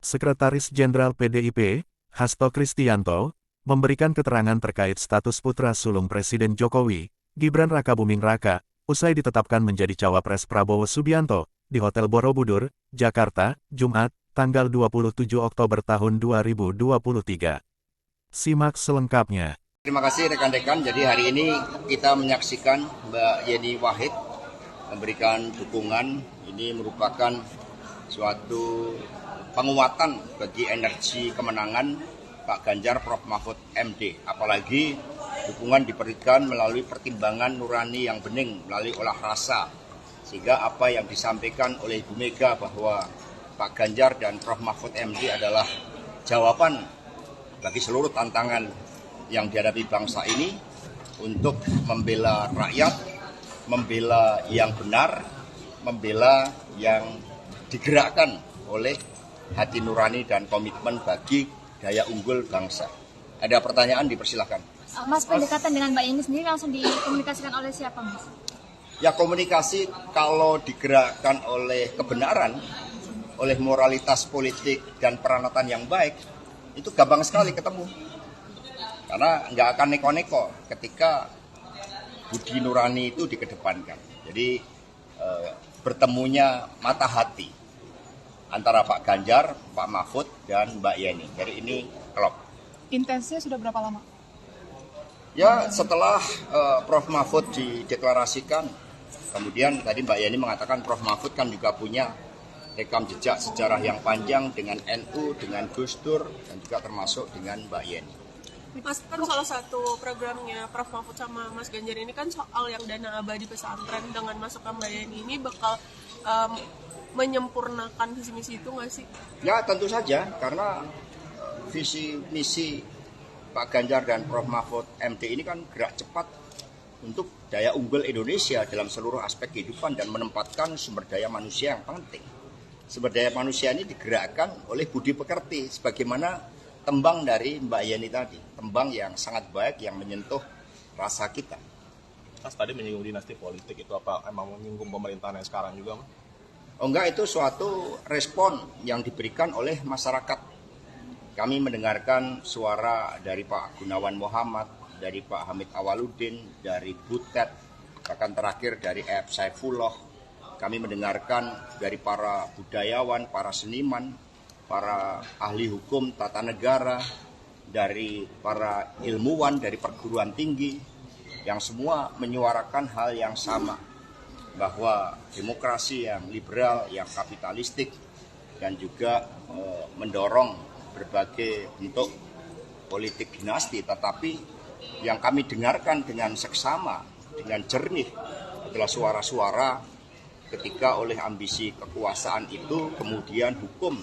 Sekretaris Jenderal PDIP, Hasto Kristianto, memberikan keterangan terkait status putra sulung Presiden Jokowi, Gibran Rakabuming Raka, usai ditetapkan menjadi cawapres Prabowo Subianto, di Hotel Borobudur, Jakarta, Jumat, tanggal 27 Oktober tahun 2023. Simak selengkapnya. Terima kasih rekan-rekan. Jadi hari ini kita menyaksikan Mbak Yeni Wahid memberikan dukungan. Ini merupakan suatu penguatan bagi energi kemenangan Pak Ganjar Prof Mahfud MD. Apalagi dukungan diberikan melalui pertimbangan nurani yang bening, melalui olah rasa. Sehingga apa yang disampaikan oleh Ibu Mega bahwa Pak Ganjar dan Prof Mahfud MD adalah jawaban bagi seluruh tantangan yang dihadapi bangsa ini untuk membela rakyat, membela yang benar, membela yang digerakkan oleh hati nurani dan komitmen bagi daya unggul bangsa. Ada pertanyaan, dipersilahkan. Mas, pendekatan dengan Mbak Yeni sendiri langsung dikomunikasikan oleh siapa, Mas? Ya, komunikasi kalau digerakkan oleh kebenaran, oleh moralitas politik dan peranatan yang baik, itu gampang sekali ketemu. Karena nggak akan neko-neko ketika budi nurani itu dikedepankan. Jadi bertemunya mata hati antara Pak Ganjar, Pak Mahfud, dan Mbak Yeni. Jadi ini klop. Intensnya sudah berapa lama? Ya, setelah Prof Mahfud dideklarasikan, kemudian tadi Mbak Yeni mengatakan Prof Mahfud kan juga punya rekam jejak sejarah yang panjang dengan NU, dengan Gus Dur, dan juga termasuk dengan Mbak Yeni. Mas, kan salah satu programnya Prof Mahfud sama Mas Ganjar ini kan soal yang dana abadi pesantren. Dengan masukkan Mbak Yeni ini bakal menyempurnakan visi misi itu nggak sih? Ya, tentu saja, karena visi misi Pak Ganjar dan Prof Mahfud MD ini kan gerak cepat untuk daya unggul Indonesia dalam seluruh aspek kehidupan dan menempatkan sumber daya manusia yang penting. Sumber daya manusia ini digerakkan oleh budi pekerti, sebagaimana tembang dari Mbak Yeni tadi, tembang yang sangat baik yang menyentuh rasa kita. Mas tadi menyinggung dinasti politik, itu apa emang menyinggung pemerintahan yang sekarang juga, Mas? Oh enggak, itu suatu respon yang diberikan oleh masyarakat. Kami mendengarkan suara dari Pak Gunawan Muhammad, dari Pak Hamid Awaludin, dari Butet, bahkan terakhir dari F. Saifullah. Kami mendengarkan dari para budayawan, para seniman, para ahli hukum tata negara, dari para ilmuwan, dari perguruan tinggi, yang semua menyuarakan hal yang sama, bahwa demokrasi yang liberal, yang kapitalistik, dan juga mendorong berbagai bentuk politik dinasti, tetapi yang kami dengarkan dengan seksama, dengan jernih adalah suara-suara ketika oleh ambisi kekuasaan itu kemudian hukum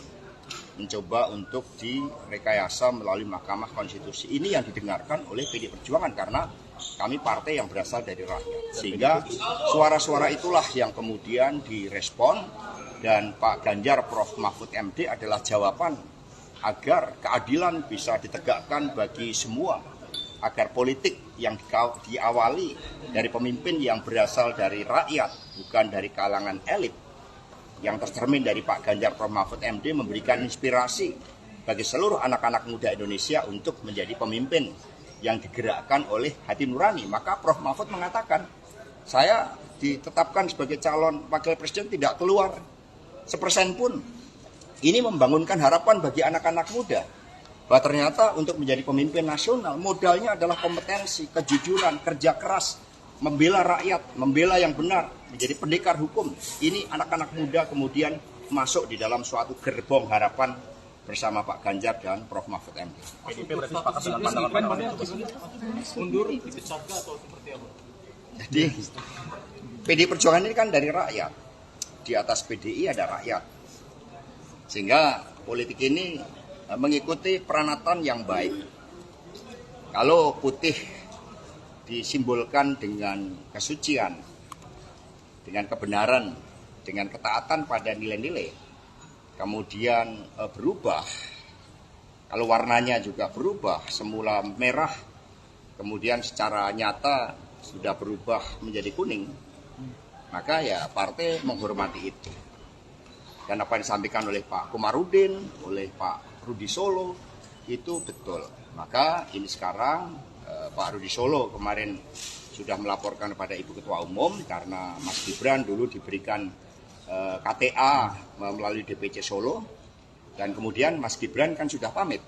mencoba untuk direkayasa melalui Mahkamah Konstitusi. Ini yang didengarkan oleh PDI Perjuangan karena kami partai yang berasal dari rakyat. Sehingga suara-suara itulah yang kemudian direspon, dan Pak Ganjar Prof Mahfud MD adalah jawaban agar keadilan bisa ditegakkan bagi semua, agar politik yang diawali dari pemimpin yang berasal dari rakyat, bukan dari kalangan elit, yang tercermin dari Pak Ganjar Prof Mahfud MD memberikan inspirasi bagi seluruh anak-anak muda Indonesia untuk menjadi pemimpin yang digerakkan oleh hati nurani. Maka Prof Mahfud mengatakan, saya ditetapkan sebagai calon wakil presiden tidak keluar 1% pun. Ini membangunkan harapan bagi anak-anak muda bahwa ternyata untuk menjadi pemimpin nasional modalnya adalah kompetensi, kejujuran, kerja keras, membela rakyat, membela yang benar, menjadi pendekar hukum. Ini anak-anak muda kemudian masuk di dalam suatu gerbong harapan bersama Pak Ganjar dan Prof Mahfud MD. PDIP berarti sepakat dengan pandangan Pak Mundur, dipecat atau seperti apa? Jadi PDI Perjuangan ini kan dari rakyat. Di atas PDI ada rakyat. Sehingga politik ini mengikuti peranatan yang baik. Kalau putih disimbolkan dengan kesucian, dengan kebenaran, dengan ketaatan pada nilai-nilai, kemudian berubah, kalau warnanya juga berubah, semula merah, kemudian secara nyata sudah berubah menjadi kuning, maka ya partai menghormati itu. Dan apa yang disampaikan oleh Pak Komarudin, oleh Pak Rudi Solo, itu betul. Maka ini sekarang Pak Rudi Solo kemarin sudah melaporkan kepada Ibu Ketua Umum karena Mas Gibran dulu diberikan KTA melalui DPC Solo, dan kemudian Mas Gibran kan sudah pamit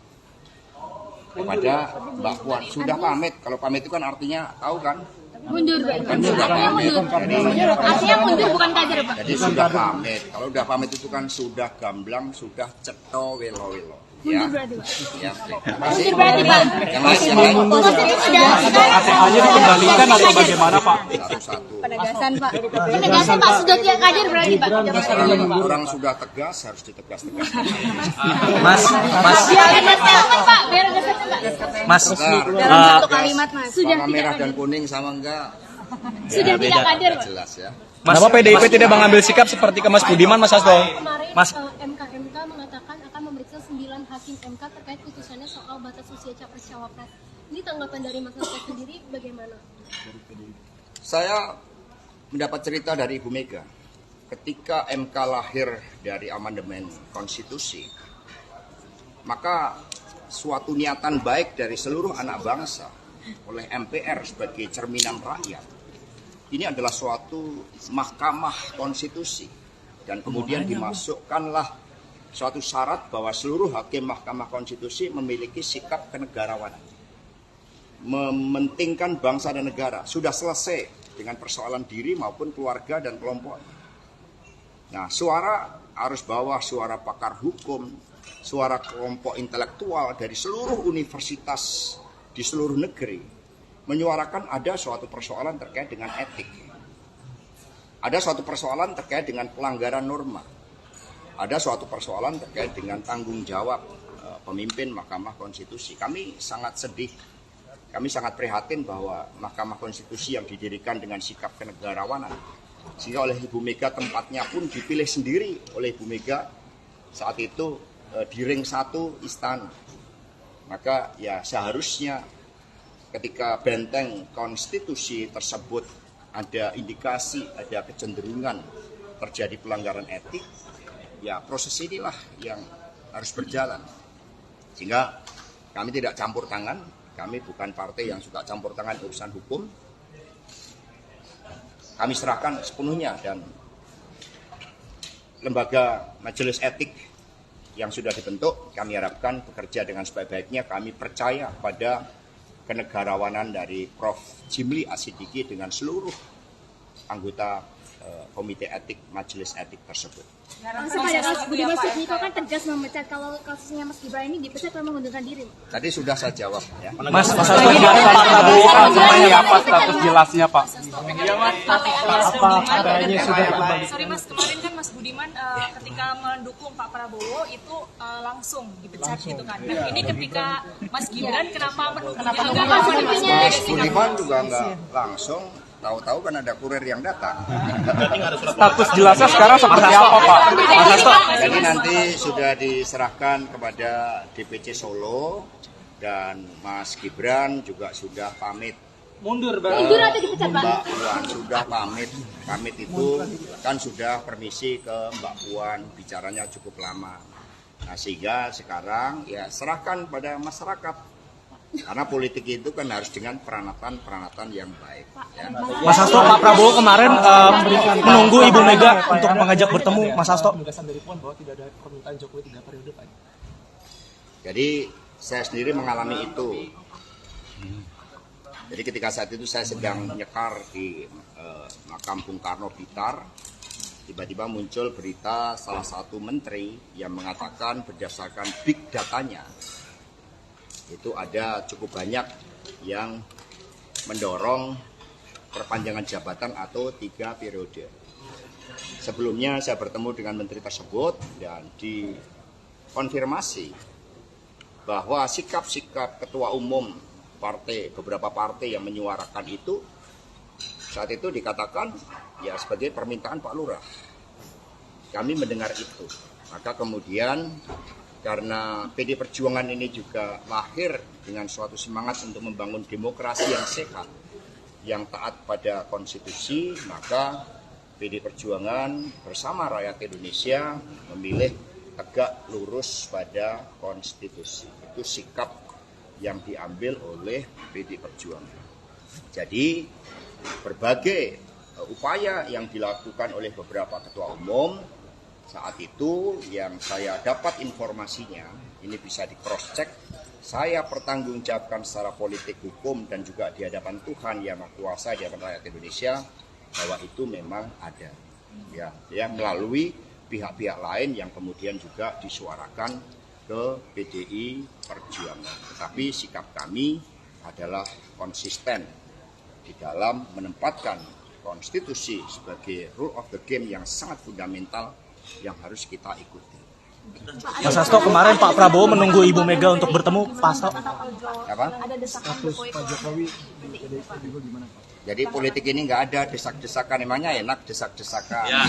kepada Mbak Puan. Sudah pamit, kalau pamit itu kan artinya tahu kan? Mundur, Pak. Kan sudah pamit. Artinya mundur bukan kader, Pak. Jadi sudah pamit. Kalau sudah pamit itu kan sudah gamblang, sudah ceto welo-welo. Ya. Mundur berarti, Pak. Ya, Mundur berarti, Pak. yang lain. Maksudnya sudah KTA-nya dikembalikan atau bagaimana, Pak? Satu-satu. penegasan, Pak. Penegasan Pak sudah tidak kader berarti, Pak. Orang sudah tegas harus ditegas-tegas. Biar ada statement, Pak. Biar ada statement, Pak. Mas, Dalam satu kalimat, Mas. Sudah Warna tidak merah dan kader. kuning sama enggak? Sudah tidak kader, Pak. Jelas ya. Kenapa PDIP tidak mengambil sikap seperti ke Mas Budiman, Mas Hasto? Kemarin Mas, MK mengatakan akan memeriksa 9 hakim MK terkait putusannya soal batas usia capres-cawapres. Ini tanggapan dari Mas Hasto sendiri bagaimana? Saya mendapat cerita dari Ibu Mega. Ketika MK lahir dari amandemen konstitusi, maka suatu niatan baik dari seluruh anak bangsa oleh MPR sebagai cerminan rakyat, ini adalah suatu mahkamah konstitusi, dan kemudian dimasukkanlah suatu syarat bahwa seluruh hakim mahkamah konstitusi memiliki sikap kenegarawanan, mementingkan bangsa dan negara. Sudah selesai dengan persoalan diri maupun keluarga dan kelompok. Nah, suara arus bawah, suara pakar hukum, suara kelompok intelektual dari seluruh universitas di seluruh negeri menyuarakan ada suatu persoalan terkait dengan etik. Ada suatu persoalan terkait dengan pelanggaran norma. Ada suatu persoalan terkait dengan tanggung jawab pemimpin Mahkamah Konstitusi. Kami sangat sedih, kami sangat prihatin bahwa Mahkamah Konstitusi yang didirikan dengan sikap kenegarawanan, sehingga oleh Ibu Mega tempatnya pun dipilih sendiri oleh Ibu Mega saat itu di ring 1 istana. Maka ya seharusnya ketika benteng konstitusi tersebut ada indikasi, ada kecenderungan terjadi pelanggaran etik, ya proses inilah yang harus berjalan. Sehingga kami tidak campur tangan, kami bukan partai yang suka campur tangan urusan hukum. Kami serahkan sepenuhnya, dan lembaga majelis etik yang sudah dibentuk, kami harapkan bekerja dengan sebaik-baiknya. Kami percaya pada kenegarawanan dari Prof. Jimli Asidiki dengan seluruh anggota komite etik majelis etik tersebut. Kepada Mas Budiman Sujatmiko kan tegas memecat, kalau kasusnya Mas Gibran ini dipecat memang mengundurkan diri. Tadi sudah saya jawab ya. Mas Hasto kemarin Pak Prabowo kan seperti apa status jelasnya, Pak? Sorry Mas, kemarin kan Mas Budiman ketika mendukung Pak Prabowo itu langsung dipecat gitu kan. Nah ini ketika Mas Gibran kenapa mendukung? Mas Budiman juga nggak langsung, tahu-tahu kan ada kurir yang datang. Status jelasnya sekarang seperti apa, Pak? Mas Hasto? Jadi nanti sudah diserahkan kepada DPC Solo, dan Mas Gibran juga sudah pamit. Mundur, Mundur atau dipecat, Pak? Mbak Puan sudah pamit. Pamit itu kan sudah permisi ke Mbak Puan, bicaranya cukup lama. Nah, sehingga sekarang ya serahkan pada masyarakat. Karena politik itu kan harus dengan peranatan yang baik. Ya. Mas Hasto, Pak Prabowo kemarin menunggu Ibu Mega untuk mengajak bertemu, Mas Hasto. Jadi saya sendiri mengalami itu. Jadi ketika saat itu saya sedang nyekar di makam Bung Karno Blitar, tiba-tiba muncul berita salah satu menteri yang mengatakan berdasarkan big datanya, itu ada cukup banyak yang mendorong perpanjangan jabatan atau 3 periode. Sebelumnya saya bertemu dengan menteri tersebut dan dikonfirmasi bahwa sikap-sikap ketua umum partai, beberapa partai yang menyuarakan itu, saat itu dikatakan ya sebagai permintaan Pak Lurah. Kami mendengar itu. Maka kemudian karena PD Perjuangan ini juga lahir dengan suatu semangat untuk membangun demokrasi yang sehat, yang taat pada konstitusi, maka PD Perjuangan bersama rakyat Indonesia memilih tegak lurus pada konstitusi. Itu sikap yang diambil oleh PD Perjuangan. Jadi berbagai upaya yang dilakukan oleh beberapa ketua umum saat itu yang saya dapat informasinya, ini bisa di cross check, saya pertanggungjawabkan secara politik, hukum, dan juga di hadapan Tuhan Yang Maha Kuasa, di hadapan rakyat Indonesia, bahwa itu memang ada. Ya, melalui pihak-pihak lain yang kemudian juga disuarakan ke PDI Perjuangan. Tetapi sikap kami adalah konsisten di dalam menempatkan konstitusi sebagai rule of the game yang sangat fundamental yang harus kita ikuti. Mas Hasto, kemarin Pak Prabowo menunggu Ibu Mega untuk bertemu. Pak Hasto. Apa? Ada desakan Jokowi. Jadi politik ini nggak ada desak-desakan, emangnya enak desak-desakan. Ya.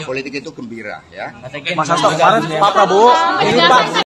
Politik itu gembira, ya. Mas Hasto, kemarin Pak Prabowo ini Pak